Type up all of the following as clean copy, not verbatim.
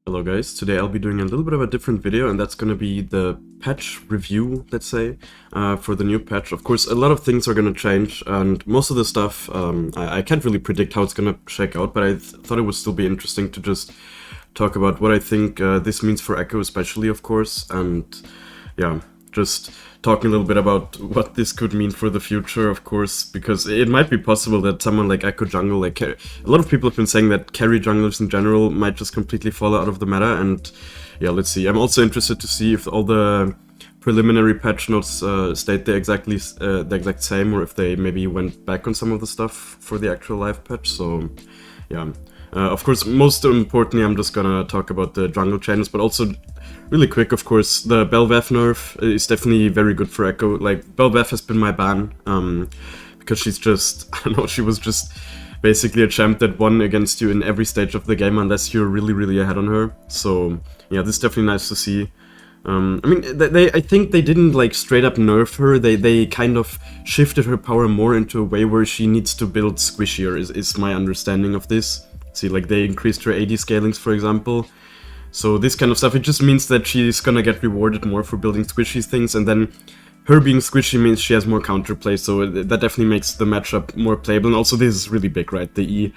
Hello guys, today I'll be doing a little bit of a different video, and that's gonna be the patch review, let's say, for the new patch. Of course, a lot of things are gonna change, and most of the stuff, I can't really predict how it's gonna shake out, but I thought it would still be interesting to just talk about what I think this means for Ekko especially, of course, and yeah, just talking a little bit about what this could mean for the future, of course, because it might be possible that someone like Ekko Jungle, like a lot of people have been saying that carry junglers in general might just completely fall out of the meta, and yeah, let's see. I'm also interested to see if all the preliminary patch notes stayed the exact same, or if they maybe went back on some of the stuff for the actual live patch. So yeah. Of course, most importantly, I'm just gonna talk about the jungle changes, but also really quick, of course, the Bel'Veth nerf is definitely very good for Ekko. Like, Bel'Veth has been my ban, because she's just, I don't know, she was just basically a champ that won against you in every stage of the game unless you're really, really ahead on her. So, yeah, this is definitely nice to see. I mean, I think they didn't, like, straight up nerf her, they kind of shifted her power more into a way where she needs to build squishier, is my understanding of this. See, like, they increased her AD scalings, for example. So this kind of stuff, it just means that she's gonna get rewarded more for building squishy things, and then her being squishy means she has more counterplay, so that definitely makes the matchup more playable. And also this is really big, right? The E,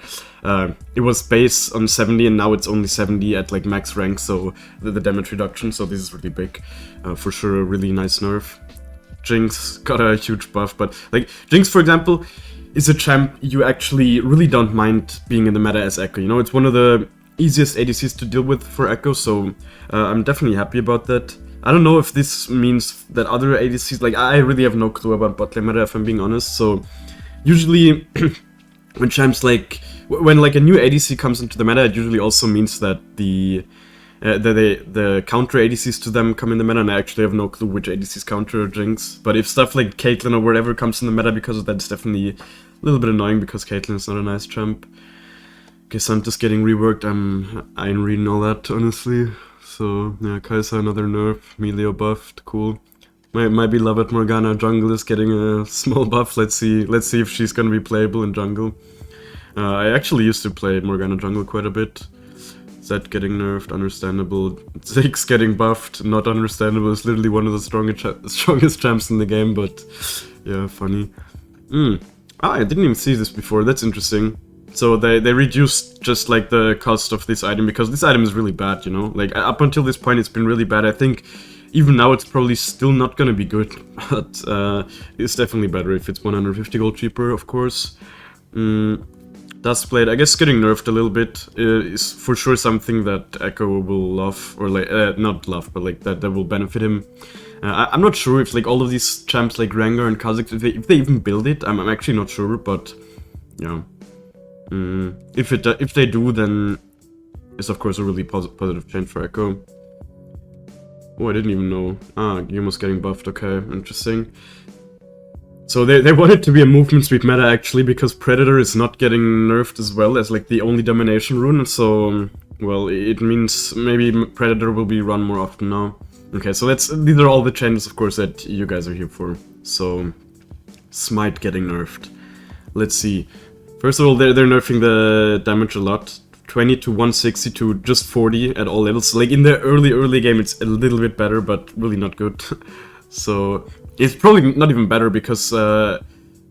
it was base on 70 and now it's only 70 at like max rank, so the damage reduction, so this is really big. For sure, a really nice nerf. Jinx got a huge buff, but like, Jinx, for example, is a champ you actually really don't mind being in the meta as Ekko. You know, it's one of the easiest ADCs to deal with for Ekko, so I'm definitely happy about that. I don't know if this means that other ADCs, like, I really have no clue about bot lane meta, if I'm being honest. So usually when champs, like, when like a new ADC comes into the meta, it usually also means that the counter ADCs to them come in the meta, and I actually have no clue which ADCs counter Jinx. But if stuff like Caitlyn or whatever comes in the meta because of that, it's definitely a little bit annoying because Caitlyn is not a nice champ. Guess I'm just getting reworked, I ain't reading all that, honestly. So, yeah, Kai'Sa, another nerf, Melio buffed, cool. My beloved Morgana jungle is getting a small buff, let's see if she's gonna be playable in jungle. I actually used to play Morgana jungle quite a bit. Zed getting nerfed, understandable. Ziggs getting buffed, not understandable. It's literally one of the strongest champs in the game, but yeah, funny. I didn't even see this before, that's interesting. So they reduced just like the cost of this item, because this item is really bad, you know? Like, up until this point it's been really bad. I think even now it's probably still not gonna be good, but it's definitely better if it's 150 gold cheaper, of course. Duskblade, I guess getting nerfed a little bit is for sure something that Ekko will love, or like, not love, but like that will benefit him. I'm not sure if like all of these champs like Rengar and Kha'Zix, if they even build it, I'm actually not sure, but yeah. If they do, then it's of course a really positive change for Ekko. Oh, I didn't even know. Yuma's getting buffed, okay, interesting. So they want it to be a movement speed meta, actually, because Predator is not getting nerfed as well as like the only domination rune, so, well, it means maybe Predator will be run more often now. Okay, so these are all the changes, of course, that you guys are here for. So, Smite getting nerfed. Let's see. First of all, they're nerfing the damage a lot. 20 to 160 to just 40 at all levels. Like, in the early game, it's a little bit better, but really not good. So, it's probably not even better because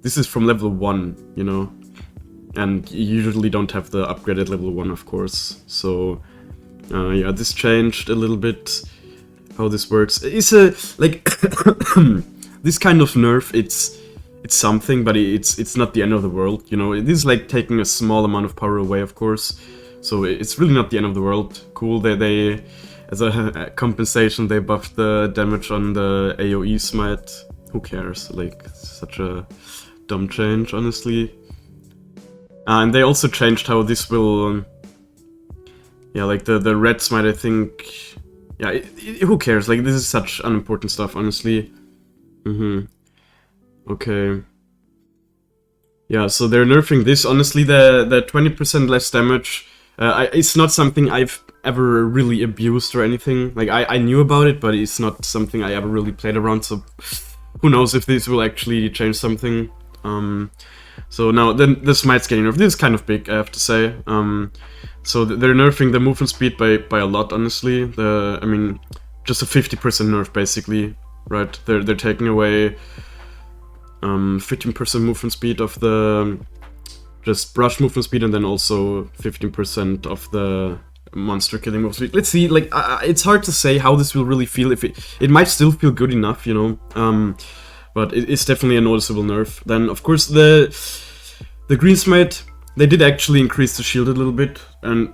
this is from level 1, you know? And you usually don't have the upgrade at level 1, of course. So, yeah, this changed a little bit how this works. It's a, like, this kind of nerf, it's something, but it's not the end of the world, you know? It is like taking a small amount of power away, of course. So it's really not the end of the world. Cool, they as a compensation, they buffed the damage on the AoE Smite. Who cares? Like, such a dumb change, honestly. And they also changed how this will... yeah, like the red Smite, I think... yeah, who cares? Like, this is such unimportant stuff, honestly. Okay. Yeah, so they're nerfing this. Honestly, the 20% less damage... it's not something I've ever really abused or anything. Like, I knew about it, but it's not something I ever really played around, so who knows if this will actually change something. So now, then the Smite's getting nerfed. This is kind of big, I have to say. So they're nerfing the movement speed by a lot, honestly. I mean, just a 50% nerf basically, right? They're taking away 15% movement speed of the just brush movement speed, and then also 15% of the monster killing movement speed. Let's see, like it's hard to say how this will really feel. If it might still feel good enough, you know. But it's definitely a noticeable nerf. Then of course the green Smite, they did actually increase the shield a little bit,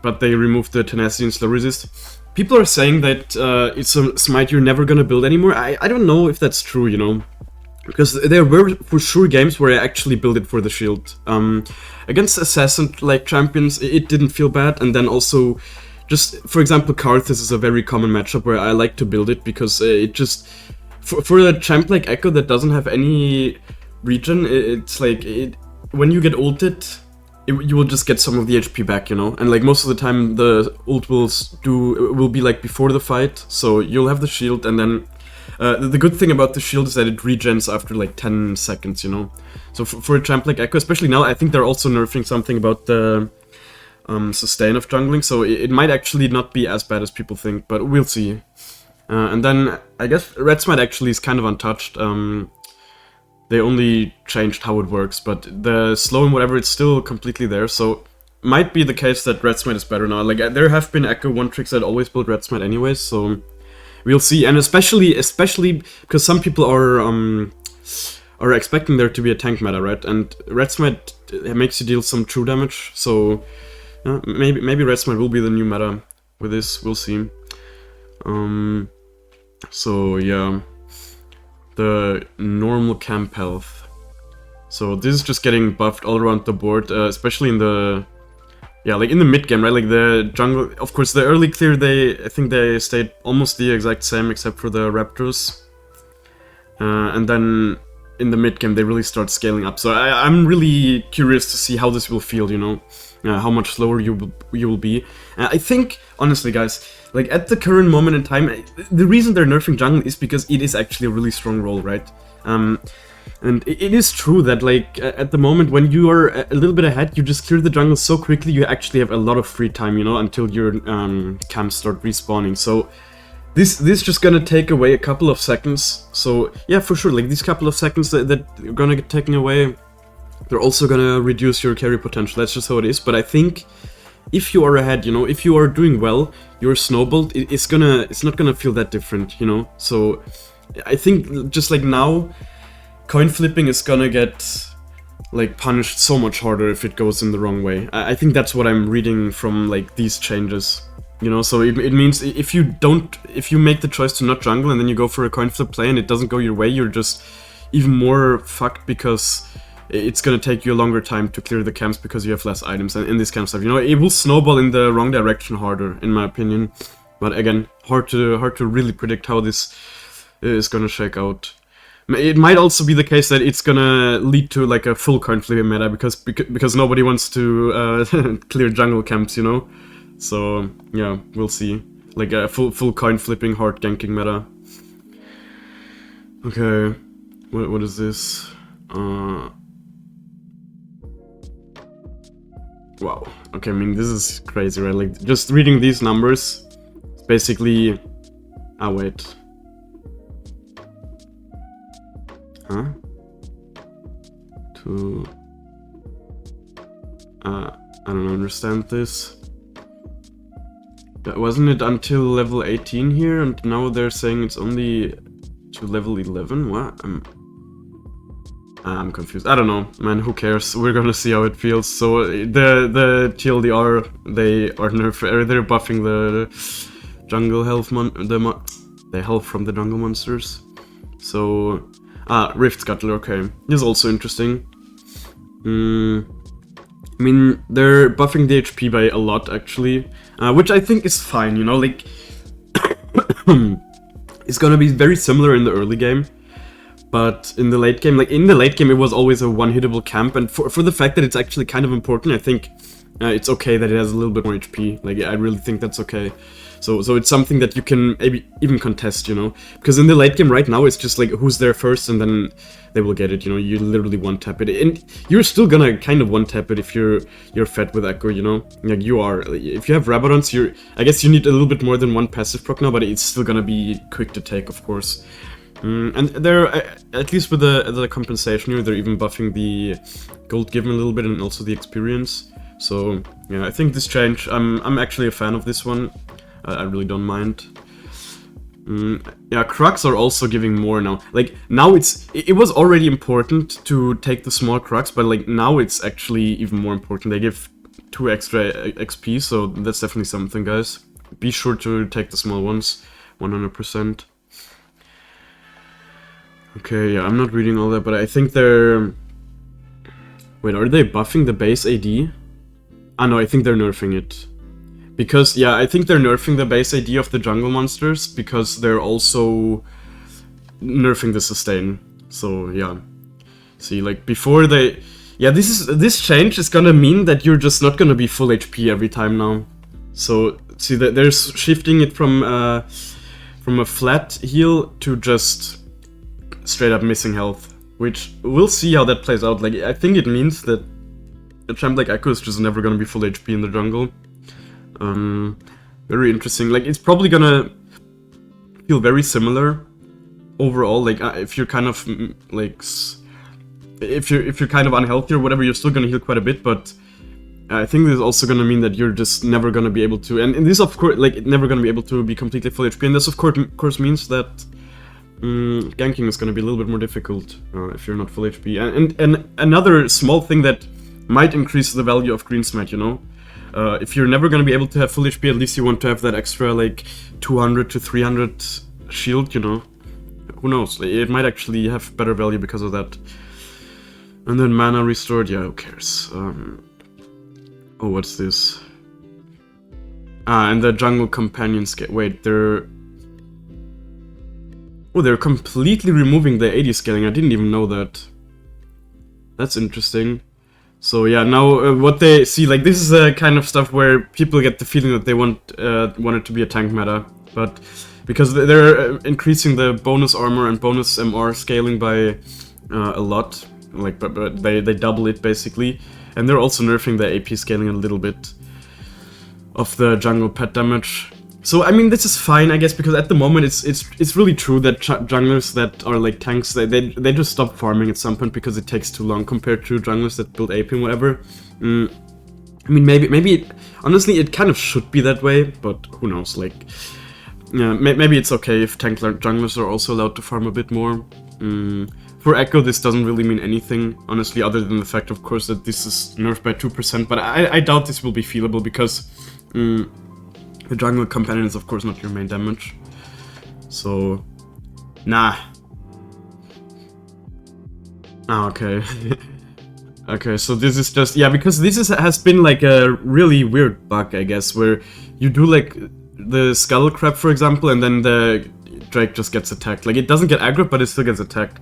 but they removed the tenacity and slow resist. People are saying that it's a Smite you're never gonna build anymore. I don't know if that's true, you know, because there were for sure games where I actually built it for the shield. Against assassin-like champions, it didn't feel bad, and then also, just for example, Karthus is a very common matchup where I like to build it because it just for a champ like Ekko that doesn't have any regen, it's like when you get ulted, you will just get some of the HP back, you know, and like most of the time the ult will be like before the fight, so you'll have the shield, and then the good thing about the shield is that it regens after like 10 seconds, you know. So for a champ like Ekko, especially now, I think they're also nerfing something about the sustain of jungling, so it might actually not be as bad as people think, but we'll see. And then I guess Red Smite actually is kind of untouched. They only changed how it works, but the slow and whatever, it's still completely there, so might be the case that Red Smite is better now. Like, there have been Ekko one-tricks that always build Red Smite anyways, so we'll see. And especially because some people are expecting there to be a tank meta, right? And Red Smite makes you deal some true damage, so maybe Red Smite will be the new meta with this, we'll see. So yeah, the normal camp health. So this is just getting buffed all around the board, especially in the like in the mid game, right? Like the jungle, of course, the early clear I think they stayed almost the exact same except for the Raptors, and then in the mid game they really start scaling up. So I'm really curious to see how this will feel, you know, how much slower you will be. I think honestly, guys, like at the current moment in time, the reason they're nerfing jungle is because it is actually a really strong role, right? And it is true that like at the moment when you are a little bit ahead, you just clear the jungle so quickly, you actually have a lot of free time, you know, until your camps start respawning. So this just gonna take away a couple of seconds. So yeah, for sure, like these couple of seconds that you're gonna get taken away, they're also gonna reduce your carry potential. That's just how it is. But I think if you are ahead, you know, if you are doing well, you're snowballed, it's not gonna feel that different, you know. So I think just like now, coin flipping is gonna get like punished so much harder if it goes in the wrong way. I think that's what I'm reading from like these changes, you know. So it means if you make the choice to not jungle and then you go for a coin flip play and it doesn't go your way, you're just even more fucked because it's gonna take you a longer time to clear the camps because you have less items and this kind of stuff. You know, it will snowball in the wrong direction harder, in my opinion. But again, hard to really predict how this is gonna shake out. It might also be the case that it's gonna lead to like a full coin flipping meta because nobody wants to clear jungle camps, you know. So yeah, we'll see. Like a full coin flipping hard ganking meta. Okay, what is this? Wow. Okay, I mean this is crazy, right? Like just reading these numbers, it's basically. Ah, wait. Huh? I don't understand this. Wasn't it until level 18 here, and now they're saying it's only to level 11? What? I'm confused. I don't know, man, who cares? We're gonna see how it feels. So the TLDR, they're buffing the jungle health the health from the jungle monsters. So Rift Scuttler, okay. This is also interesting. I mean, they're buffing the HP by a lot, actually. Which I think is fine, you know, like... it's gonna be very similar in the early game. But in the late game, it was always a one-hittable camp. And for the fact that it's actually kind of important, I think it's okay that it has a little bit more HP. Like, I really think that's okay. So it's something that you can maybe even contest, you know? Because in the late game right now, it's just like who's there first and then they will get it, you know? You literally one-tap it. And you're still gonna kind of one-tap it if you're fed with Ekko, you know? Like you are. If you have Rabadons, I guess you need a little bit more than one passive proc now, but it's still gonna be quick to take, of course. And they're, at least with the compensation here, they're even buffing the gold given a little bit and also the experience. So, yeah, I think this change, I'm actually a fan of this one. I really don't mind. Yeah, Crux are also giving more now. Like, now it was already important to take the small Crux, but like, now it's actually even more important. They give 2 extra XP, so that's definitely something, guys. Be sure to take the small ones, 100%. Okay, yeah, I'm not reading all that, but I think they're... Wait, are they buffing the base AD? Ah, no, I think they're nerfing it. Because, yeah, I think they're nerfing the base AD of the jungle monsters, because they're also nerfing the sustain. So, yeah. See, like, before they... Yeah, this change is gonna mean that you're just not gonna be full HP every time now. So, see, they're shifting it from a flat heal to just straight up missing health. Which, we'll see how that plays out. Like, I think it means that a champ like Ekko is just never gonna be full HP in the jungle. Very interesting. Like, it's probably gonna feel very similar overall. Like, if you're kind of like, if you're kind of unhealthy or whatever, you're still gonna heal quite a bit. But I think this is also gonna mean that you're just never gonna be able to, and this of course, like, never gonna be able to be completely full HP. And this of course means that ganking is gonna be a little bit more difficult if you're not full HP. And another small thing that might increase the value of Green Smite, you know? If you're never gonna be able to have full HP, at least you want to have that extra, like, 200 to 300 shield, you know? Who knows? It might actually have better value because of that. And then mana restored, yeah, who cares? Oh, what's this? Ah, and the jungle companions get... Wait, they're... Oh, they're completely removing the AD scaling, I didn't even know that. That's interesting. So yeah, now what they see, like, this is a kind of stuff where people get the feeling that they want it to be a tank meta, but because they're increasing the bonus armor and bonus MR scaling by a lot, like, but they double it basically, and they're also nerfing the AP scaling a little bit of the jungle pet damage. So I mean, this is fine, I guess, because at the moment it's really true that junglers that are like tanks, they just stop farming at some point because it takes too long compared to junglers that build AP and whatever. I mean, maybe honestly it kind of should be that way, but who knows? Like, yeah, maybe it's okay if tank junglers are also allowed to farm a bit more. For Ekko, this doesn't really mean anything, honestly, other than the fact, of course, that this is nerfed by 2%. But I doubt this will be feelable because. The jungle companion is of course not your main damage. So, nah. Ah, okay. Okay, so this is just, yeah, because this has been like a really weird bug, I guess, where you do like the skull crab, for example, and then the Drake just gets attacked. Like, it doesn't get aggro, but it still gets attacked.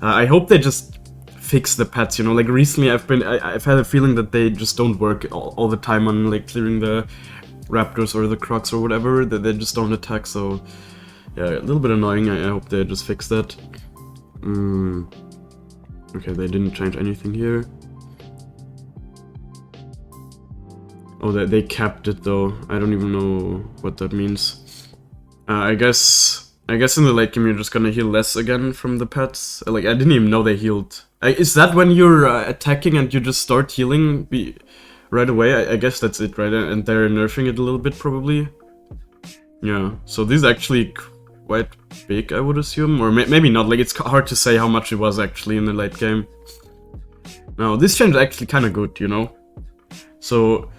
I hope they just fix the pets, you know, like recently I've had a feeling that they just don't work all the time on like clearing the raptors or the crocs or whatever, that they just don't attack, so yeah, a little bit annoying. I hope they just fix that. Okay, they didn't change anything here. Oh, they capped it though. I don't even know what that means. I guess in the late game you're just gonna heal less again from the pets. Like, I didn't even know they healed. Is that when you're attacking and you just start healing right away? I guess that's it, right? And they're nerfing it a little bit, probably. Yeah, so this is actually quite big, I would assume. Or maybe not, like, it's hard to say how much it was actually in the late game. Now, this change is actually kind of good, you know? So,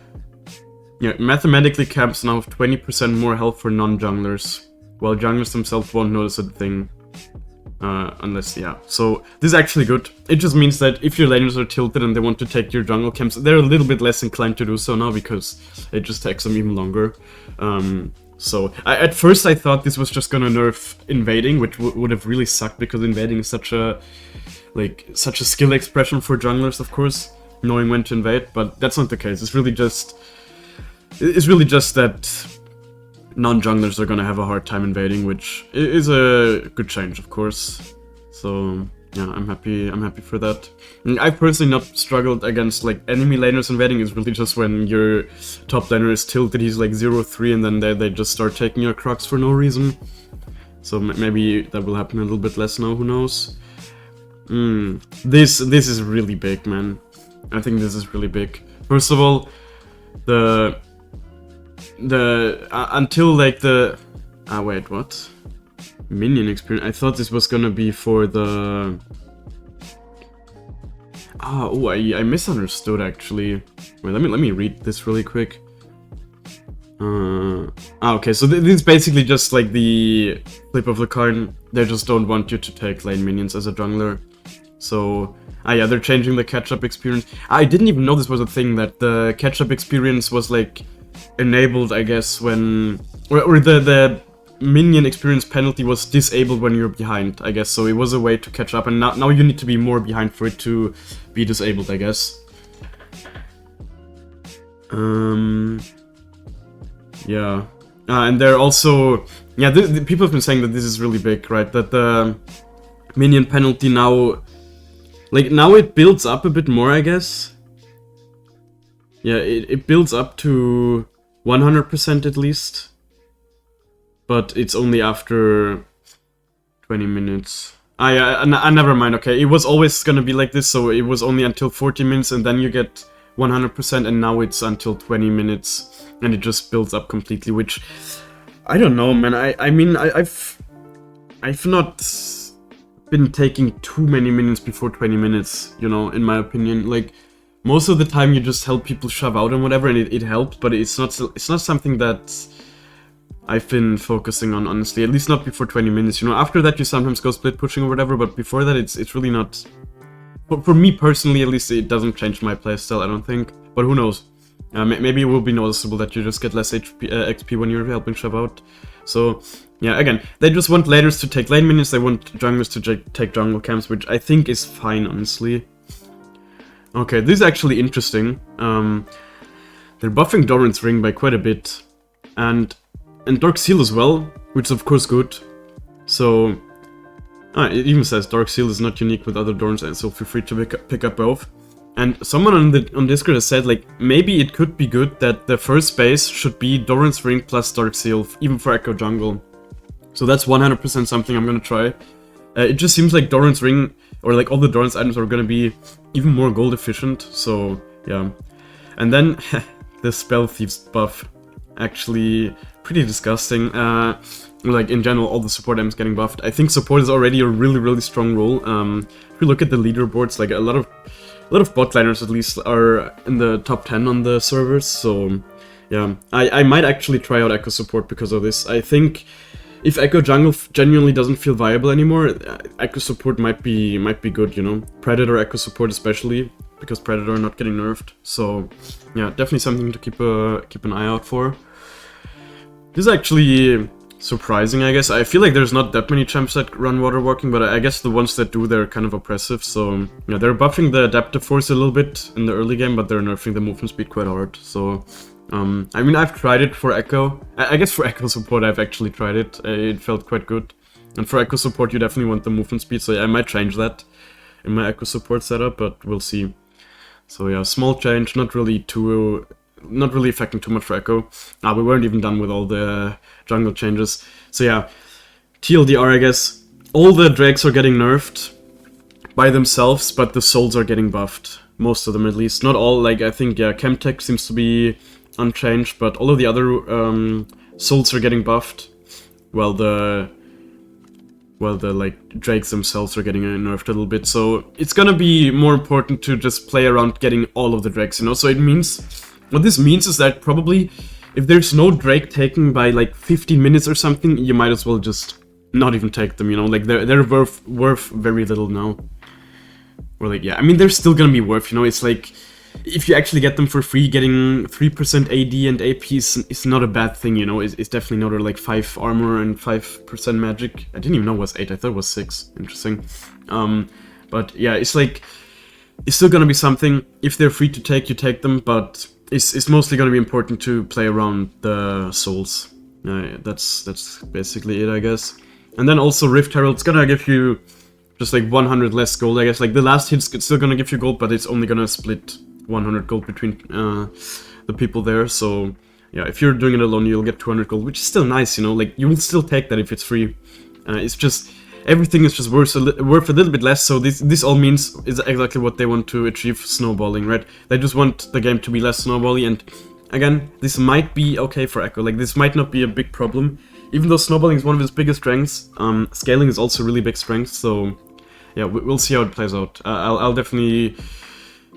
yeah, mathematically camps now have 20% more health for non-junglers, while junglers themselves won't notice a thing. Unless, yeah. So, this is actually good. It just means that if your laners are tilted and they want to take your jungle camps, they're a little bit less inclined to do so now, because it just takes them even longer. So, at first I thought this was just gonna nerf invading, which would have really sucked, because invading is such a skill expression for junglers, of course, knowing when to invade, but that's not the case. It's really just that non-junglers are gonna have a hard time invading, which is a good change, of course. So yeah, I'm happy for that. I've personally not struggled against like enemy laners invading. It's really just when your top laner is tilted, he's like 0-3, and then they just start taking your crocs for no reason. So maybe that will happen a little bit less now, who knows. This is really big, man. I think this is really big. First of all, until like the wait, what? Minion experience. I thought this was gonna be for the I misunderstood actually. Wait, let me read this really quick. Okay, so this is basically just like the flip of the coin. They just don't want you to take lane minions as a jungler. So yeah, they're changing the catch-up experience. I didn't even know this was a thing, that the catch-up experience was like enabled, I guess, when or the minion experience penalty was disabled when you're behind, I guess. So it was a way to catch up, and now you need to be more behind for it to be disabled, I guess. Yeah. And they're also, yeah, the people have been saying that this is really big, right? That the minion penalty now, like, now it builds up a bit more, I guess. Yeah, it builds up to 100% at least. But it's only after 20 minutes. I never mind, okay. It was always gonna be like this, so it was only until 40 minutes and then you get 100%, and now it's until 20 minutes and it just builds up completely, which I don't know, man. I mean, I've not been taking too many minions before 20 minutes, you know, in my opinion. Like, most of the time you just help people shove out and whatever, and it helps, but it's not something that I've been focusing on, honestly. At least not before 20 minutes, you know. After that you sometimes go split pushing or whatever, but before that it's really not... For me personally, at least, it doesn't change my playstyle, I don't think. But who knows? Maybe it will be noticeable that you just get less XP when you're helping shove out. So, yeah, again, they just want laners to take lane minions, they want junglers to take jungle camps, which I think is fine, honestly. Okay, this is actually interesting. They're buffing Doran's Ring by quite a bit. And Dark Seal as well, which is of course good. So, it even says Dark Seal is not unique with other Dorns, and so feel free to pick up both. And someone on Discord has said, like, maybe it could be good that the first base should be Doran's Ring plus Dark Seal, even for Ekko Jungle. So that's 100% something I'm gonna try. It just seems like Doran's Ring, or like all the Doran's items, are gonna be even more gold efficient, so yeah. And then, the Spell Thieves buff. Actually, pretty disgusting. Like, in general, all the support items getting buffed. I think support is already a really strong role. If you look at the leaderboards, like, a lot of bot liners at least are in the top 10 on the servers, so yeah. I might actually try out Ekko support because of this. I think if Ekko Jungle genuinely doesn't feel viable anymore, Ekko support might be good, you know. Predator Ekko support especially, because Predator are not getting nerfed. So yeah, definitely something to keep an eye out for. This is actually surprising, I guess. I feel like there's not that many champs that run water walking, but I guess the ones that do, they're kind of oppressive. So yeah, they're buffing the adaptive force a little bit in the early game, but they're nerfing the movement speed quite hard. So I mean, I've tried it for Ekko. I guess for Ekko support I've actually tried it. It felt quite good. And for Ekko support you definitely want the movement speed, so I might change that in my Ekko support setup, but we'll see. So yeah, small change, not really affecting too much for Ekko. We weren't even done with all the jungle changes. So yeah, TLDR, I guess. All the Drakes are getting nerfed by themselves, but the souls are getting buffed. Most of them, at least. Not all, like, I think, yeah, Chemtech seems to be unchanged, but all of the other souls are getting buffed, while the like Drakes themselves are getting nerfed a little bit. So it's gonna be more important to just play around getting all of the Drakes, you know. So it means, what this means is that probably if there's no Drake taken by like 15 minutes or something, you might as well just not even take them, you know. Like, they're worth very little now. Or like, yeah, I mean, they're still gonna be worth, you know. It's like, if you actually get them for free, getting 3% AD and AP is not a bad thing, you know. It's definitely not, or like 5 armor and 5% magic. I didn't even know it was 8, I thought it was 6. Interesting. But yeah, it's like, it's still gonna be something. If they're free to take, you take them, but it's mostly gonna be important to play around the souls. That's basically it, I guess. And then also Rift Herald's gonna give you just like 100 less gold, I guess. Like the last hit's still gonna give you gold, but it's only gonna split 100 gold between the people there. So yeah, if you're doing it alone, you'll get 200 gold, which is still nice, you know. Like you will still take that if it's free. It's just everything is just worth a little bit less. So this all means is exactly what they want to achieve: snowballing, right? They just want the game to be less snowbally. And again, this might be okay for Ekko. Like this might not be a big problem, even though snowballing is one of his biggest strengths. Scaling is also a really big strength. So yeah, we'll see how it plays out. I'll definitely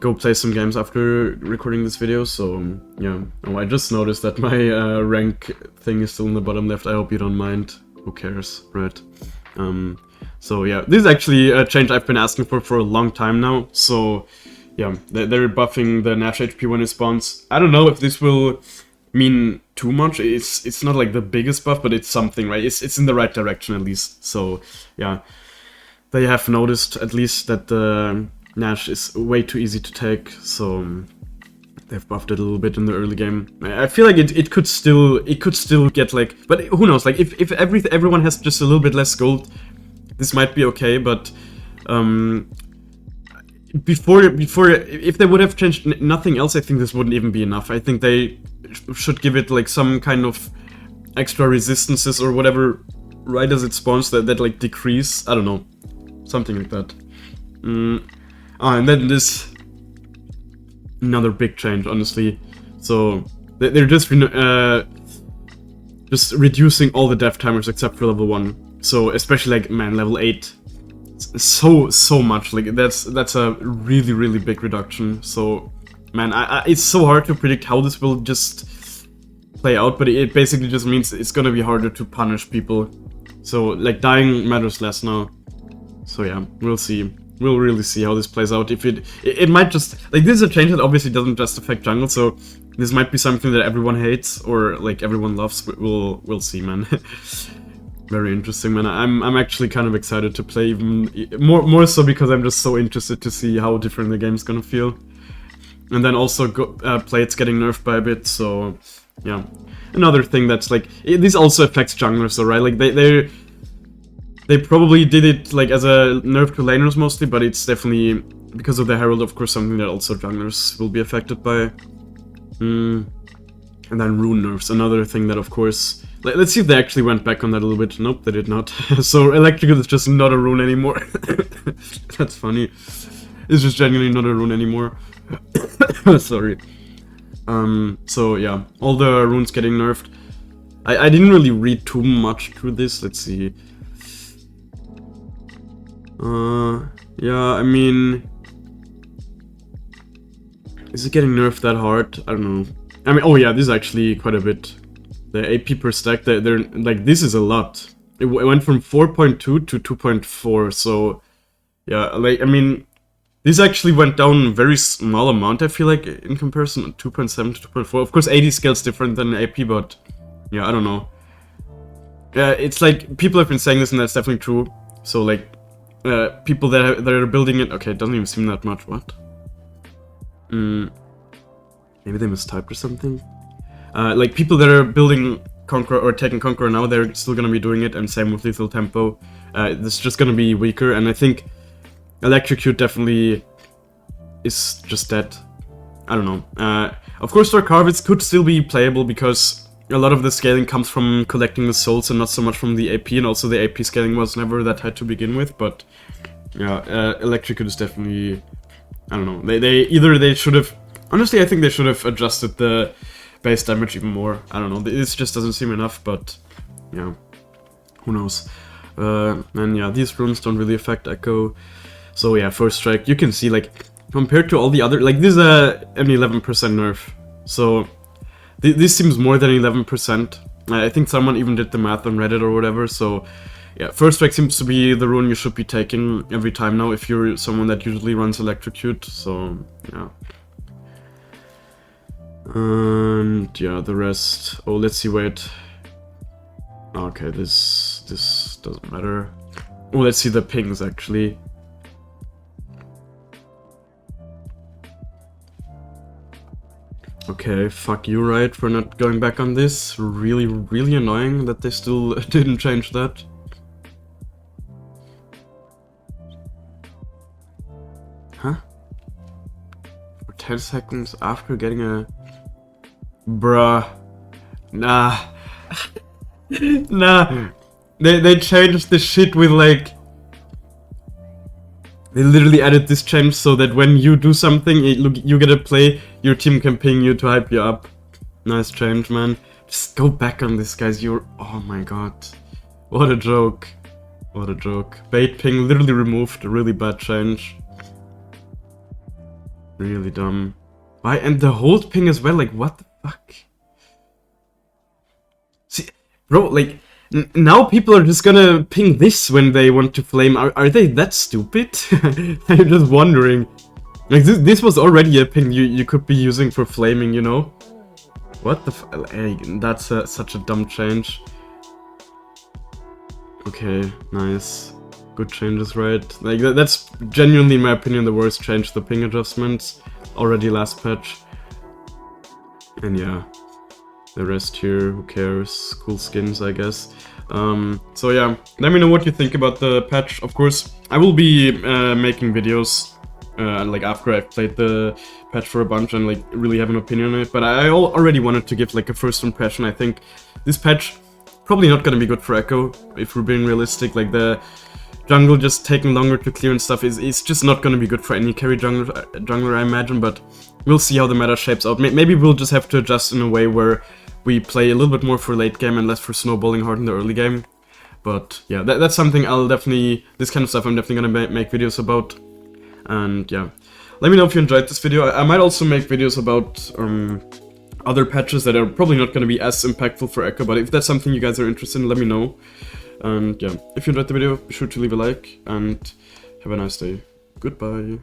go play some games after recording this video, so yeah. Oh, I just noticed that my rank thing is still in the bottom left. I hope you don't mind. Who cares, right? So yeah, this is actually a change I've been asking for a long time now. So yeah, they're buffing the Nash HP when it spawns. I don't know if this will mean too much. It's not like the biggest buff, but it's something, right? It's in the right direction at least. So yeah, they have noticed at least that the Nash is way too easy to take, so they've buffed it a little bit in the early game. I feel like it could still get like, but who knows? Like if everyone has just a little bit less gold, this might be okay. But before if they would have changed nothing else, I think this wouldn't even be enough. I think they should give it like some kind of extra resistances or whatever right as it spawns that like decrease. I don't know, something like that. And then this another big change, honestly. So they're just reducing all the death timers except for level 1. So especially like, man, level 8, so much. Like that's a really big reduction. So man, it's so hard to predict how this will just play out, but it basically just means it's gonna be harder to punish people. So like dying matters less now. So yeah, we'll see. We'll really see how this plays out. If it might just, like, this is a change that obviously doesn't just affect jungle, so this might be something that everyone hates or like everyone loves. We'll see, man. Very interesting, man. I'm actually kind of excited to play, even more so because I'm just so interested to see how different the game's gonna feel. And then also plates getting nerfed by a bit, so yeah. Another thing that's like, this also affects junglers, so right? Like they probably did it like as a nerf to laners mostly, but it's definitely, because of the Herald, of course, something that also junglers will be affected by. And then rune nerfs, another thing that, of course... Let's see if they actually went back on that a little bit. Nope, they did not. So electrical is just not a rune anymore. That's funny. It's just genuinely not a rune anymore. Sorry. So yeah, all the runes getting nerfed. I didn't really read too much through this. Let's see. Yeah, I mean... Is it getting nerfed that hard? I don't know. I mean, oh yeah, this is actually quite a bit. The AP per stack, they're like, this is a lot. It went from 4.2 to 2.4, so... Yeah, like, I mean... This actually went down a very small amount, I feel like, in comparison. 2.7 to 2.4. Of course, AD scale's different than AP, but... Yeah, I don't know. Yeah, it's like, people have been saying this and that's definitely true. So, like... people that are building it... Okay, it doesn't even seem that much. What? Maybe they mistyped or something? Like, people that are building Conqueror or taking Conqueror now, they're still gonna be doing it, and same with Lethal Tempo. It's just gonna be weaker, and I think Electrocute definitely is just dead. I don't know. Of course, Dark Harvest could still be playable, because a lot of the scaling comes from collecting the souls and not so much from the AP, and also the AP scaling was never that high to begin with, but yeah, Electrocute is definitely, I don't know, they should have, honestly I think they should have adjusted the base damage even more. I don't know, this just doesn't seem enough, but yeah, who knows. And yeah, these runes don't really affect Ekko, so yeah, first strike, you can see, like, compared to all the other, like, this is an 11% nerf, so this seems more than 11%. I think someone even did the math on Reddit or whatever, so yeah, first strike seems to be the rune you should be taking every time now if you're someone that usually runs Electrocute, so yeah. And yeah, the rest... Oh, let's see, wait. Okay, this doesn't matter. Oh, let's see the pings, actually. Okay. Okay, fuck you, right, for not going back on this. Really, really annoying that they still didn't change that. Huh? For 10 seconds after getting a... Bruh. Nah. Nah. They changed the shit with like... They literally added this change so that when you do something, you get a play, your team can ping you to hype you up. Nice change, man. Just go back on this, guys. You're... Oh my god. What a joke. What a joke. Bait ping literally removed. A really bad change. Really dumb. Why? And the hold ping as well. Like, what the fuck? See, bro, like... Now people are just gonna ping this when they want to flame. Are they that stupid? I'm just wondering. Like this was already a ping you could be using for flaming, you know? What the f- Hey, that's such a dumb change. Okay, nice. Good changes, right? Like that's genuinely, in my opinion, the worst change. The ping adjustments already last patch. And yeah. The rest here, who cares? Cool skins, I guess. So yeah, let me know what you think about the patch. Of course, I will be making videos like after I've played the patch for a bunch and like really have an opinion on it. But I already wanted to give like a first impression. I think this patch probably not gonna be good for Ekko, if we're being realistic. Like the jungle just taking longer to clear and stuff is just not gonna be good for any carry jungler, I imagine. But we'll see how the meta shapes out. Maybe we'll just have to adjust in a way where we play a little bit more for late game and less for snowballing hard in the early game. But yeah, that's something I'll definitely... This kind of stuff I'm definitely gonna make videos about. And yeah, let me know if you enjoyed this video. I might also make videos about other patches that are probably not gonna be as impactful for Ekko, but if that's something you guys are interested in, let me know. And yeah, if you enjoyed the video, be sure to leave a like and have a nice day. Goodbye.